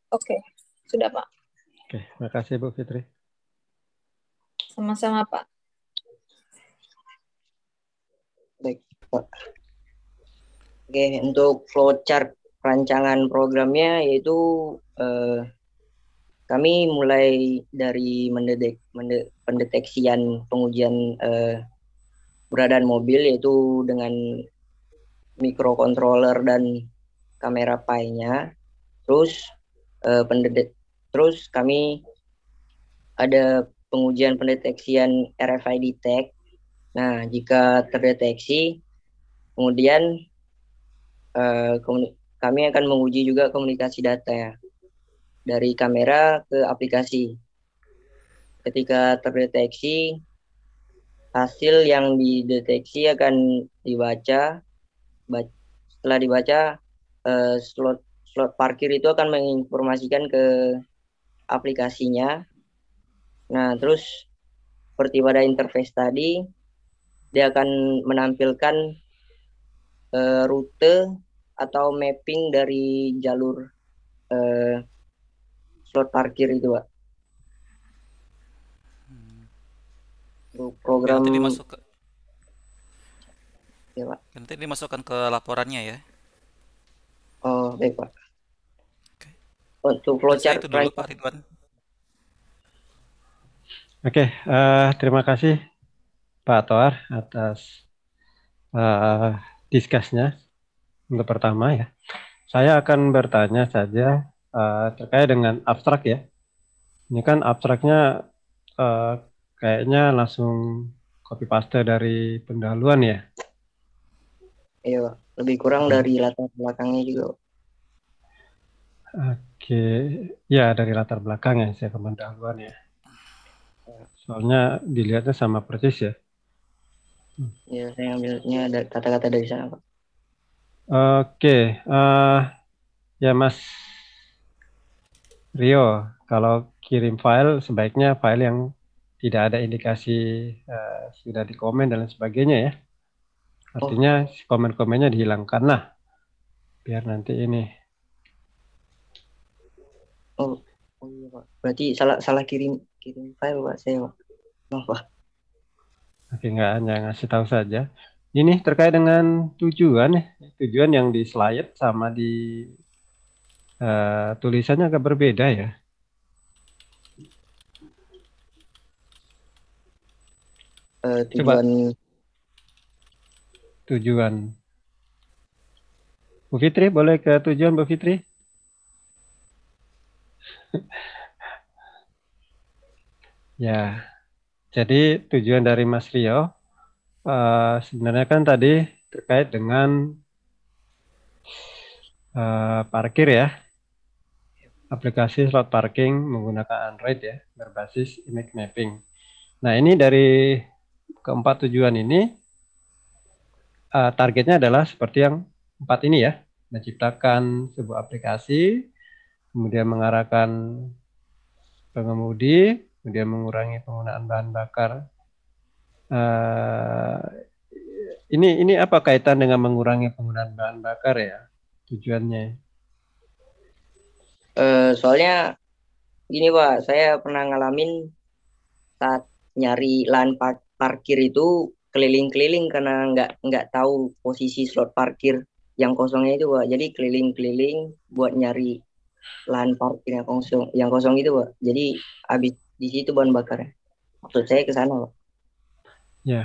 Oke, sudah Pak. Oke, makasih Bu Fitri. Sama-sama Pak. Baik, Pak. Oke, untuk flowchart rancangan programnya yaitu kami mulai dari pendeteksian pengujian keberadaan mobil yaitu dengan microcontroller dan kamera PI-nya. Terus kami ada pengujian pendeteksian RFID tag. Nah, jika terdeteksi, kemudian kami akan menguji juga komunikasi data ya, dari kamera ke aplikasi. Ketika terdeteksi, hasil yang dideteksi akan dibaca. Setelah dibaca, slot parkir itu akan menginformasikan ke aplikasinya. Nah, terus seperti pada interface tadi, dia akan menampilkan rute atau mapping dari jalur slot parkir itu, Pak. Program Nanti dimasuk ke, ya, Pak. nanti dimasukkan ke laporannya ya. Oh, baik, Pak. Oke. Untuk Dan saya flowchart itu dulu Pak Ridwan. Oke, terima kasih Pak Toar atas diskusnya untuk pertama ya. Saya akan bertanya saja terkait dengan abstrak ya. Ini kan abstraknya kayaknya langsung copy paste dari pendahuluan ya. Iya, Pak. Lebih kurang dari latar belakangnya juga, Pak. Oke, ya dari latar belakang ya, saya ke pendahuluan ya. Soalnya dilihatnya sama persis ya. Ya, saya ambilnya ada kata-kata dari sana, Pak. Oke, ya Mas Rio, kalau kirim file sebaiknya file yang tidak ada indikasi sudah dikomen dan lain sebagainya ya. Artinya komen-komennya dihilangkan lah, biar nanti ini. Oh iya, Pak. Berarti salah kirim file, Pak, saya, Pak. Maaf, Pak. Oke, nggak hanya ngasih tahu saja. Ini terkait dengan tujuan ya. Tujuan yang di slide sama di tulisannya agak berbeda ya. Tujuan. Bu Fitri, boleh ke tujuan Bu Fitri? Ya, jadi tujuan dari Mas Rio sebenarnya kan tadi terkait dengan parkir ya, aplikasi slot parking menggunakan Android ya, berbasis image mapping. Nah ini dari keempat tujuan ini targetnya adalah seperti yang empat ini ya, menciptakan sebuah aplikasi, kemudian mengarahkan pengemudi, kemudian mengurangi penggunaan bahan bakar. Ini apa kaitan dengan mengurangi penggunaan bahan bakar ya tujuannya? Soalnya gini, Pak, saya pernah ngalamin saat nyari lahan parkir itu keliling-keliling karena nggak tahu posisi slot parkir yang kosongnya itu, Pak. Jadi keliling-keliling buat nyari lahan parkir yang kosong itu, Pak. Jadi habis di situ bahan bakarnya. Maksud saya ke sana, Pak. Ya,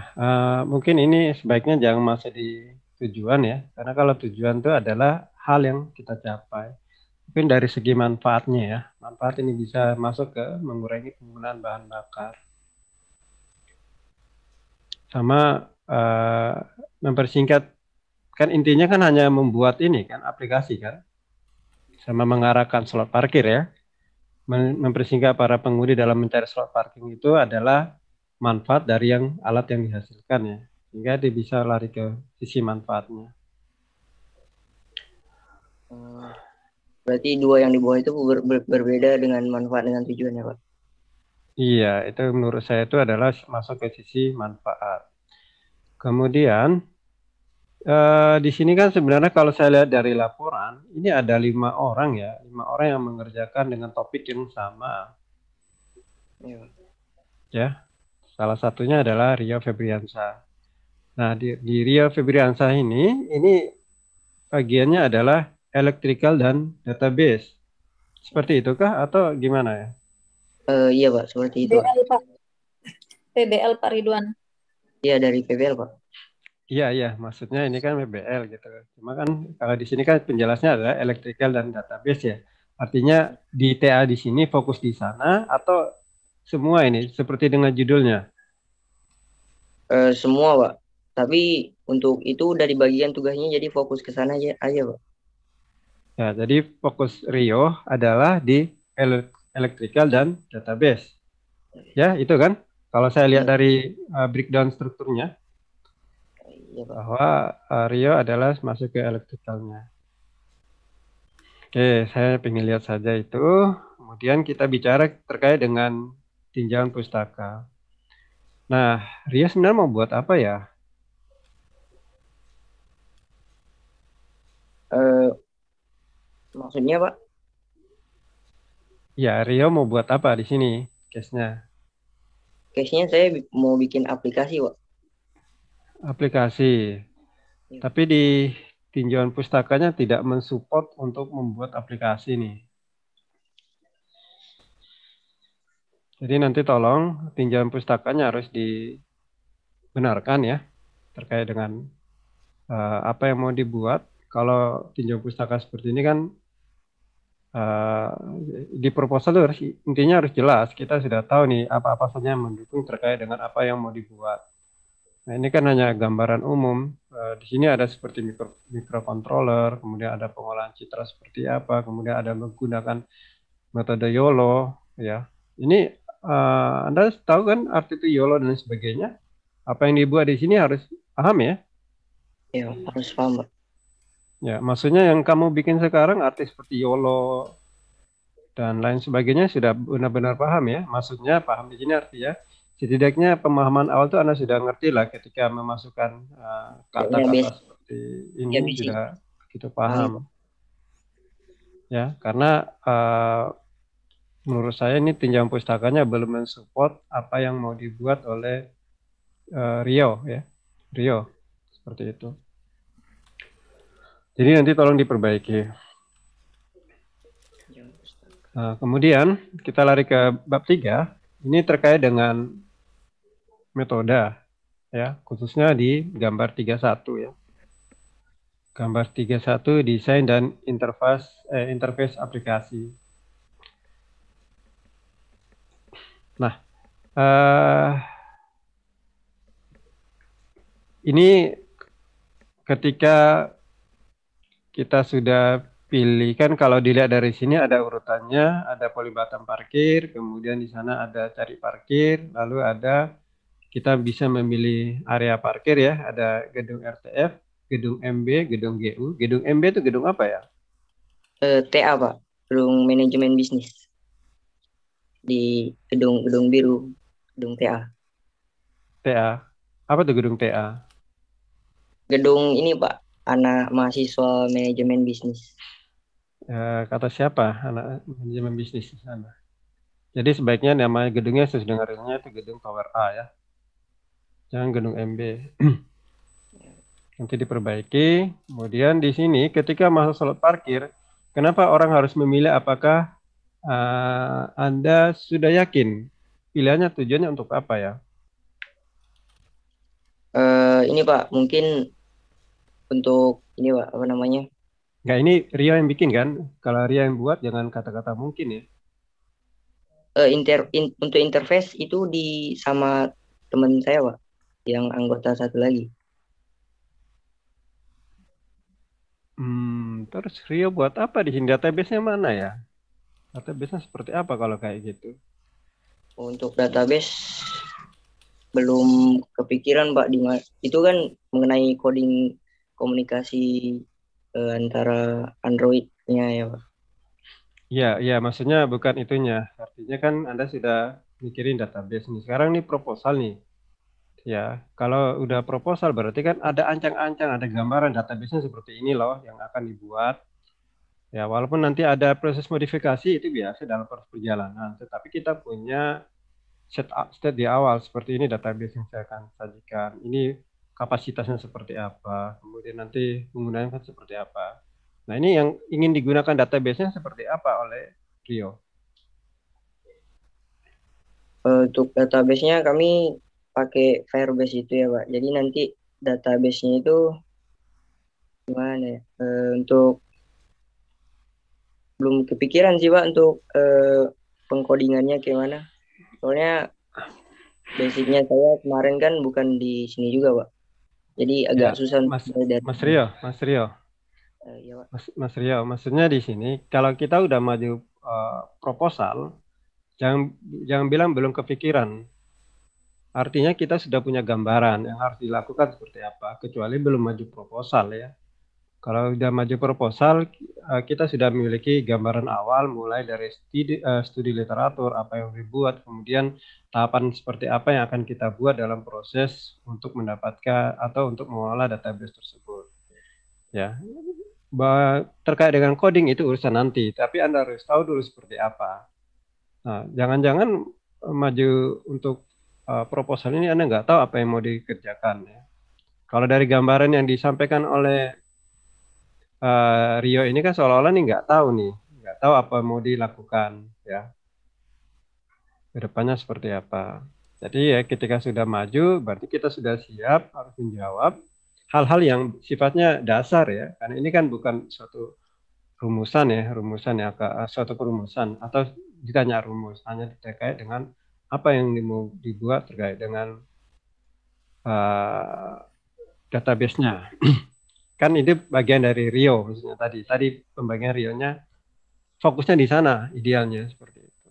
mungkin ini sebaiknya jangan masuk di tujuan ya, karena kalau tujuan itu adalah hal yang kita capai. Mungkin dari segi manfaatnya ya, manfaat ini bisa masuk ke mengurangi penggunaan bahan bakar. Sama mempersingkat, kan intinya kan hanya membuat ini kan, aplikasi kan, sama mengarahkan slot parkir ya. Mempersingkat para pengemudi dalam mencari slot parking itu adalah manfaat dari yang alat yang dihasilkan ya, sehingga dia bisa lari ke sisi manfaatnya. Berarti dua yang di bawah itu berbeda dengan manfaat dengan tujuannya, Pak. Iya, itu menurut saya itu adalah masuk ke sisi manfaat. Kemudian Di sini kan sebenarnya kalau saya lihat dari laporan, ini ada 5 orang ya, 5 orang yang mengerjakan dengan topik yang sama, Ya. ya. Salah satunya adalah Rio Febriansyah. Nah, di Rio Febriansyah ini bagiannya adalah electrical dan database. Seperti itukah atau gimana ya? Iya Pak, seperti itu Pak. PBL Pak. PBL Pak Ridwan. Iya dari PBL Pak. Iya, iya, maksudnya ini kan WBL gitu. Cuma kan kalau di sini kan penjelasnya adalah electrical dan database ya. Artinya di TA di sini fokus di sana atau semua ini seperti dengan judulnya. Semua Pak. Tapi untuk itu udah dibagikan tugasnya jadi fokus ke sana aja Pak. Ya, jadi fokus Rio adalah di electrical dan database. Ya, itu kan. Kalau saya lihat Iya, dari breakdown strukturnya iya Pak. bahwa Rio adalah masuk ke electricalnya. Oke, saya pengen lihat saja itu. Kemudian kita bicara terkait dengan tinjauan pustaka. Nah, Ria sebenarnya mau buat apa ya? Eh, Maksudnya Pak, Ya, Rio mau buat apa di sini? Case-nya. case-nya saya mau bikin aplikasi Pak. Aplikasi. Iya. Tapi di tinjauan pustakanya tidak mensupport untuk membuat aplikasi nih. Jadi nanti tolong tinjauan pustakanya harus dibenarkan ya terkait dengan apa yang mau dibuat. Kalau tinjauan pustaka seperti ini kan eh, di proposal itu harus intinya harus jelas. Kita sudah tahu nih apa-apa saja yang mendukung terkait dengan apa yang mau dibuat. Nah, ini kan hanya gambaran umum. Di sini ada seperti microcontroller, kemudian ada pengolahan citra seperti apa, kemudian ada menggunakan metode YOLO, ya. Ini Anda tahu kan arti itu YOLO dan sebagainya. Apa yang dibuat di sini harus paham ya. Ya, harus paham Pak. Ya, maksudnya yang kamu bikin sekarang arti seperti YOLO dan lain sebagainya sudah benar-benar paham ya. Maksudnya paham di sini artinya setidaknya pemahaman awal itu Anda sudah ngerti lah ketika memasukkan Ya, kata-kata seperti ini ya basic. sudah begitu Paham. paham. Ya, karena menurut saya ini tinjauan pustakanya belum mensupport apa yang mau dibuat oleh Rio ya. Rio seperti itu. Jadi nanti tolong diperbaiki. Nah, kemudian kita lari ke bab 3. Ini terkait dengan metode ya, khususnya di gambar 31 ya. Gambar 31 desain dan interface aplikasi. Nah, ini ketika kita sudah pilih kan kalau dilihat dari sini ada urutannya, ada pelibatan parkir, kemudian di sana ada cari parkir, lalu ada kita bisa memilih area parkir ya, ada gedung RTF, gedung MB, gedung GU. Gedung MB itu gedung apa ya? TA Pak, gedung manajemen bisnis. Di gedung biru, gedung TA. TA. Apa tuh gedung TA? Gedung ini Pak, anak mahasiswa manajemen bisnis. Kata siapa anak manajemen bisnis di sana? Jadi sebaiknya nama gedungnya sesuai dengan realnya itu gedung Tower A ya. Jangan gedung MB. Nanti diperbaiki. Kemudian di sini ketika masuk slot parkir, kenapa orang harus memilih apakah Anda sudah yakin pilihannya tujuannya untuk apa ya? Ini Pak, mungkin untuk ini Pak, apa namanya? Enggak, ini Rio yang bikin kan? Kalau Rio yang buat jangan kata-kata mungkin ya. Untuk interface itu sama teman saya Pak, yang anggota satu lagi. Terus Rio buat apa di sini? Database-nya mana ya? Database-nya seperti apa kalau kayak gitu? Untuk database belum kepikiran Pak, itu kan mengenai coding komunikasi antara Android-nya ya Pak. Iya, maksudnya bukan itunya. Artinya kan Anda sudah mikirin database nih. Sekarang nih proposal nih. Ya, kalau udah proposal berarti kan ada ancang-ancang, ada gambaran database-nya seperti ini loh yang akan dibuat. Ya, walaupun nanti ada proses modifikasi itu biasa dalam proses perjalanan, tetapi kita punya state di awal seperti ini database yang saya akan sajikan. Ini kapasitasnya seperti apa, kemudian nanti penggunaannya kan seperti apa. Nah, ini yang ingin digunakan database-nya seperti apa oleh Rio? Untuk database-nya kami pakai Firebase itu ya Pak. Jadi nanti database-nya itu gimana ya? Untuk belum kepikiran sih Pak untuk pengkodingannya gimana. Soalnya basicnya saya kemarin kan bukan di sini juga Pak. Jadi agak Ya, susah untuk Mas mulai dari Mas Rio, Mas Rio. ya Pak. Mas Rio, maksudnya di sini kalau kita udah maju proposal, jangan jangan bilang belum kepikiran. Artinya kita sudah punya gambaran yang harus dilakukan seperti apa, kecuali belum maju proposal ya. Kalau udah maju proposal, kita sudah memiliki gambaran awal mulai dari studi literatur, apa yang dibuat, kemudian tahapan seperti apa yang akan kita buat dalam proses untuk mendapatkan atau untuk mengolah database tersebut. Ya, terkait dengan coding itu urusan nanti, tapi Anda harus tahu dulu seperti apa. Nah, jangan-jangan maju untuk proposal ini Anda nggak tahu apa yang mau dikerjakan ya. Kalau dari gambaran yang disampaikan oleh Rio ini kan seolah-olah nih nggak tahu apa mau dilakukan ya. Kedepannya seperti apa. Jadi ya ketika sudah maju, berarti kita sudah siap harus menjawab hal-hal yang sifatnya dasar ya. Karena ini kan bukan suatu rumusan ya, suatu perumusan atau ditanya rumus, hanya terkait dengan apa yang mau dibuat terkait dengan database-nya. Kan itu bagian dari Rio maksudnya tadi. Tadi pembagian Rio-nya fokusnya di sana idealnya seperti itu.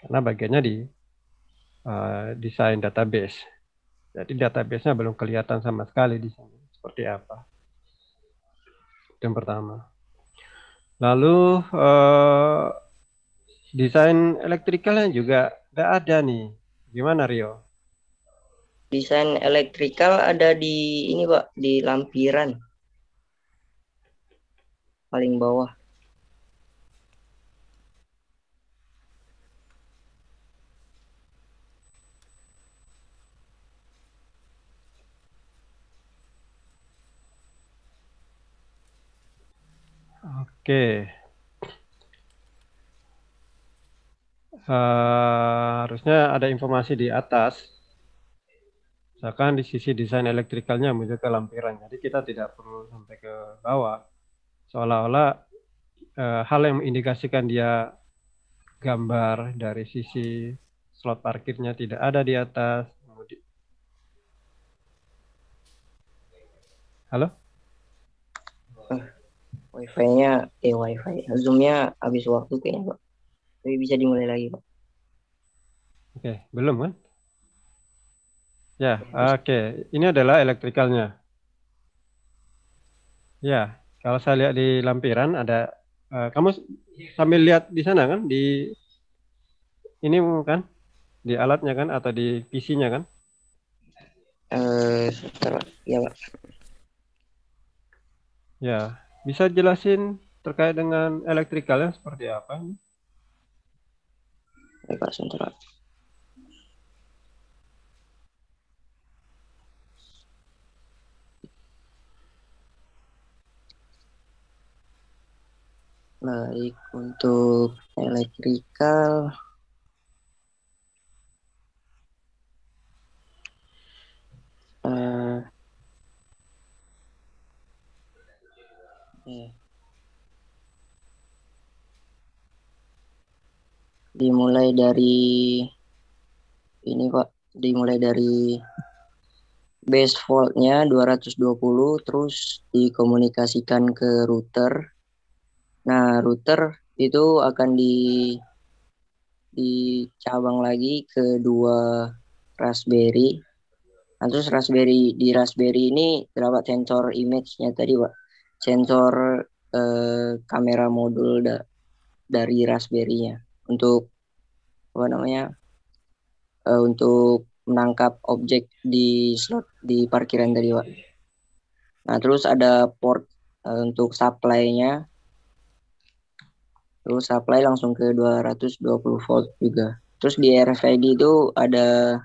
Karena bagiannya di desain database. Jadi database-nya belum kelihatan sama sekali di sini seperti apa. Yang pertama. Lalu desain elektrikalnya juga nggak ada nih. Gimana Rio? Desain elektrikal ada di ini Pak, di lampiran paling bawah. Oke. Harusnya ada informasi di atas. Misalkan di sisi desain elektrikalnya menuju ke lampiran. Jadi kita tidak perlu sampai ke bawah. Seolah-olah hal yang mengindikasikan dia gambar dari sisi slot parkirnya tidak ada di atas. Halo? Wifi. Zoom-nya habis waktu kayaknya Pak. Tapi bisa dimulai lagi Pak. Oke, belum kan? Ya, oke. Ini adalah elektrikalnya. Ya, kalau saya lihat di lampiran ada, kamu sambil lihat di sana kan, di ini kan, di alatnya kan, atau di PC-nya kan? Ya Pak. Ya, bisa jelasin terkait dengan elektrikalnya seperti apa? Ya Pak, sebentar Pak. Baik, untuk elektrikal dimulai dari ini Pak, dimulai dari base voltnya 220 terus dikomunikasikan ke router. Nah, router itu akan dicabang lagi ke dua Raspberry. Nah, terus di Raspberry ini terdapat sensor image-nya tadi, Pak. Sensor kamera modul dari Raspberry-nya untuk apa namanya? Untuk menangkap objek di slot di parkiran tadi, Pak. Nah, terus ada port untuk supply-nya. Terus supply langsung ke 220 volt juga. Terus di RFID itu ada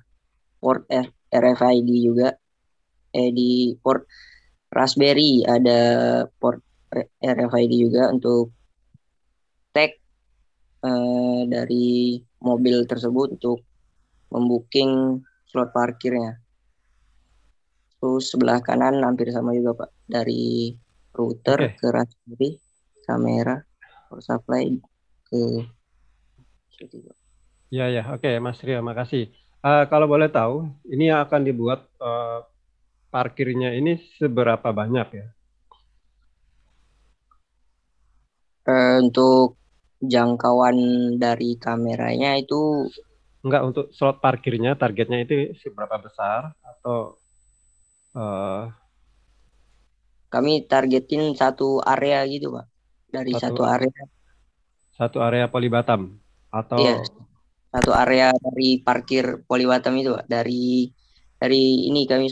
port RFID juga. Di port Raspberry ada port RFID juga untuk tag dari mobil tersebut untuk membooking slot parkirnya. Terus sebelah kanan hampir sama juga, Pak. Dari router ke Raspberry, kamera, power supply ke Ya, oke, Mas Rio, makasih. Kalau boleh tahu, ini yang akan dibuat parkirnya ini seberapa banyak ya? Untuk jangkauan dari kameranya itu Enggak, untuk slot parkirnya, targetnya itu seberapa besar? Atau kami targetin satu area gitu, Pak. Dari satu area. Satu area Polibatam? Atau Iya, satu area dari parkir Polibatam itu, Pak. Dari ini kami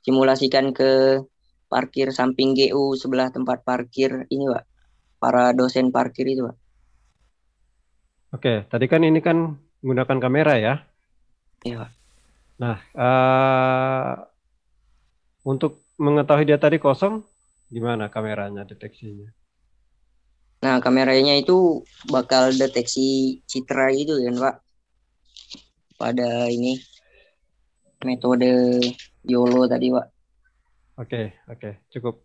simulasikan ke parkir samping GU sebelah tempat parkir ini, Pak. Para dosen parkir itu, Pak. Oke, tadi kan ini kan menggunakan kamera ya? Iya, Pak. Nah, untuk mengetahui dia tadi kosong, gimana kameranya deteksinya? Nah, kameranya itu bakal deteksi citra gitu kan, Pak. Pada ini metode YOLO tadi, Pak. Oke, cukup.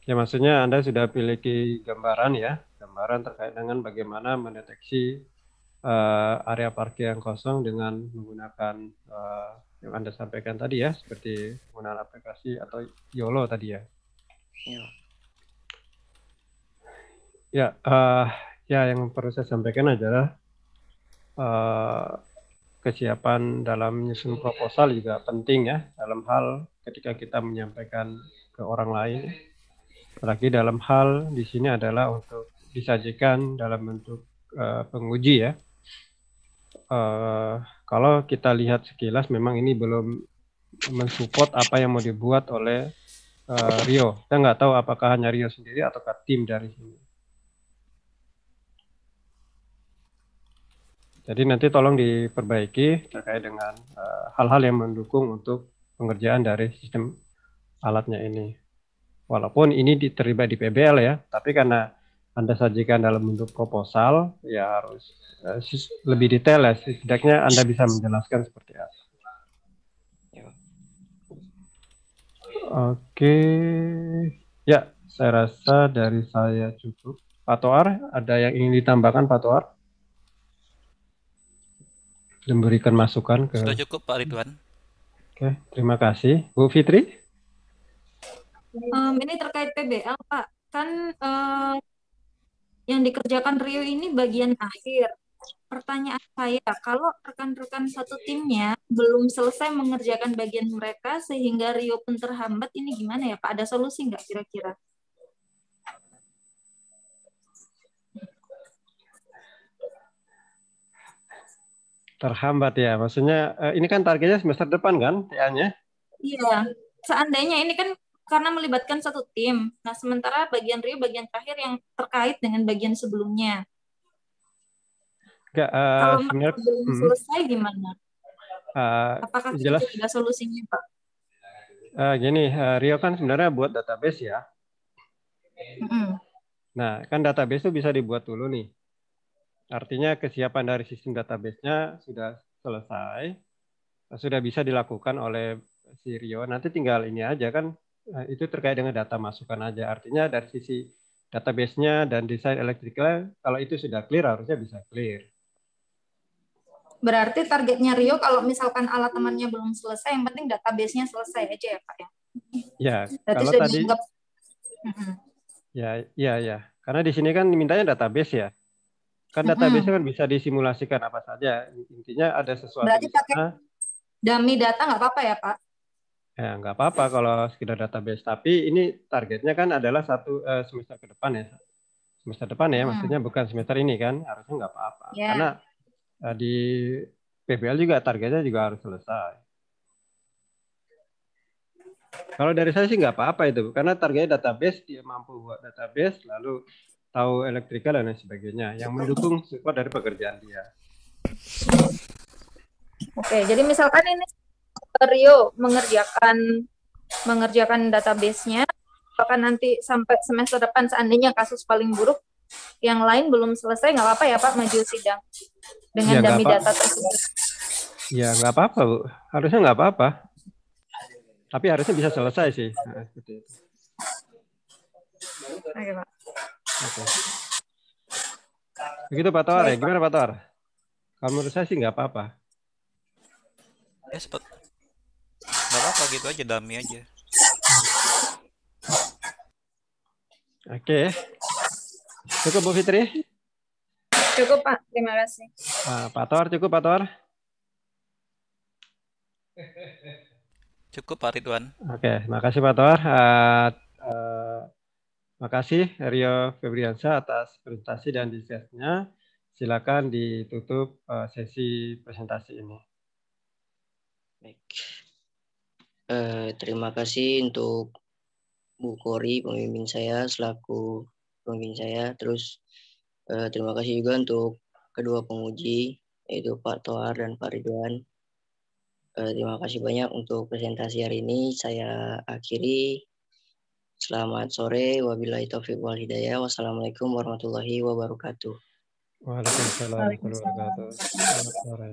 Ya, maksudnya Anda sudah memiliki gambaran ya, gambaran terkait dengan bagaimana mendeteksi area parkir yang kosong dengan menggunakan yang Anda sampaikan tadi ya, seperti menggunakan aplikasi atau YOLO tadi ya. Iya. Ya, yang perlu saya sampaikan adalah kesiapan dalam menyusun proposal juga penting ya, dalam hal ketika kita menyampaikan ke orang lain. Apalagi dalam hal di sini adalah untuk disajikan dalam bentuk penguji ya. Kalau kita lihat sekilas memang ini belum mensupport apa yang mau dibuat oleh Rio. Saya nggak tahu apakah hanya Rio sendiri ataukah tim dari sini. Jadi nanti tolong diperbaiki terkait dengan hal-hal yang mendukung untuk pengerjaan dari sistem alatnya ini. Walaupun ini terlibat di PBL ya, tapi karena Anda sajikan dalam bentuk proposal, ya harus lebih detail ya. Setidaknya Anda bisa menjelaskan seperti apa. Oke, ya saya rasa dari saya cukup. Pak Toar, ada yang ingin ditambahkan Pak Toar? Memberikan masukan ke... Sudah cukup Pak Ridwan. Oke, terima kasih. Bu Fitri? Ini terkait PBL, Pak. Kan yang dikerjakan Rio ini bagian akhir. Pertanyaan saya, kalau rekan-rekan satu timnya belum selesai mengerjakan bagian mereka sehingga Rio pun terhambat, ini gimana ya, Pak? Ada solusi nggak kira-kira? Terhambat ya, maksudnya ini kan targetnya semester depan kan, TA-nya? Iya, seandainya ini kan karena melibatkan satu tim. Nah, sementara bagian Rio bagian terakhir yang terkait dengan bagian sebelumnya. Enggak, Kalau sebenarnya belum selesai gimana? Apakah jelas itu ada solusinya, Pak? gini, Rio kan sebenarnya buat database ya. Nah, kan database itu bisa dibuat dulu nih. Artinya kesiapan dari sistem database-nya sudah selesai, sudah bisa dilakukan oleh si Rio. Nanti tinggal ini aja kan, itu terkait dengan data masukan aja. Artinya dari sisi database-nya dan desain elektriknya, kalau itu sudah clear harusnya bisa clear. Berarti targetnya Rio kalau misalkan alat temannya belum selesai, yang penting database-nya selesai aja ya, Pak ya? Ya, berarti kalau sudah tadi dianggap... Ya. Karena di sini kan mintanya database ya. Kan database kan bisa disimulasikan apa saja. Intinya ada sesuatu berarti di sana. Dummy data nggak apa-apa ya, Pak? Ya, nggak apa-apa kalau sekedar database. Tapi ini targetnya kan adalah semester ke depan ya. Semester depan ya, maksudnya bukan semester ini kan. Harusnya nggak apa-apa. Yeah. Karena Di PBL juga targetnya juga harus selesai. Kalau dari saya sih nggak apa-apa itu, karena targetnya database, dia mampu buat database, lalu tahu elektrikal dan lain sebagainya, yang mendukung support dari pekerjaan dia. Oke, jadi misalkan ini Rio mengerjakan database-nya, bahkan nanti sampai semester depan seandainya kasus paling buruk yang lain belum selesai, nggak apa-apa ya Pak maju sidang dengan Ya, nggak dummy apa- data tersebut. Ya nggak apa-apa Bu, harusnya nggak apa-apa. Tapi harusnya bisa selesai sih. Nah, seperti itu. Oke Pak. Oke. Begitu Pak Toar ya, Baik, Pak. gimana Pak Toar? Kalau menurut saya sih nggak apa-apa. Ya nggak apa-apa gitu aja, dummy aja. Oke. Cukup Bu Fitri? Cukup Pak, terima kasih. Pak Toar cukup Pak Toar? Cukup Pak Ridwan. Oke, makasih Pak Toar. Makasih Rio Febriansyah atas presentasi dan diskusinya. Silakan ditutup sesi presentasi ini. Baik. Terima kasih untuk Bu Kori, pembimbing saya, selaku pembimbing saya. Terus terima kasih juga untuk kedua penguji, yaitu Pak Toar dan Pak Ridwan. Terima kasih banyak untuk presentasi hari ini. Saya akhiri. Selamat sore. Wabillahi taufiq wal hidayah. Wassalamualaikum warahmatullahi wabarakatuh. Waalaikumsalam warahmatullahi wabarakatuh. Selamat sore.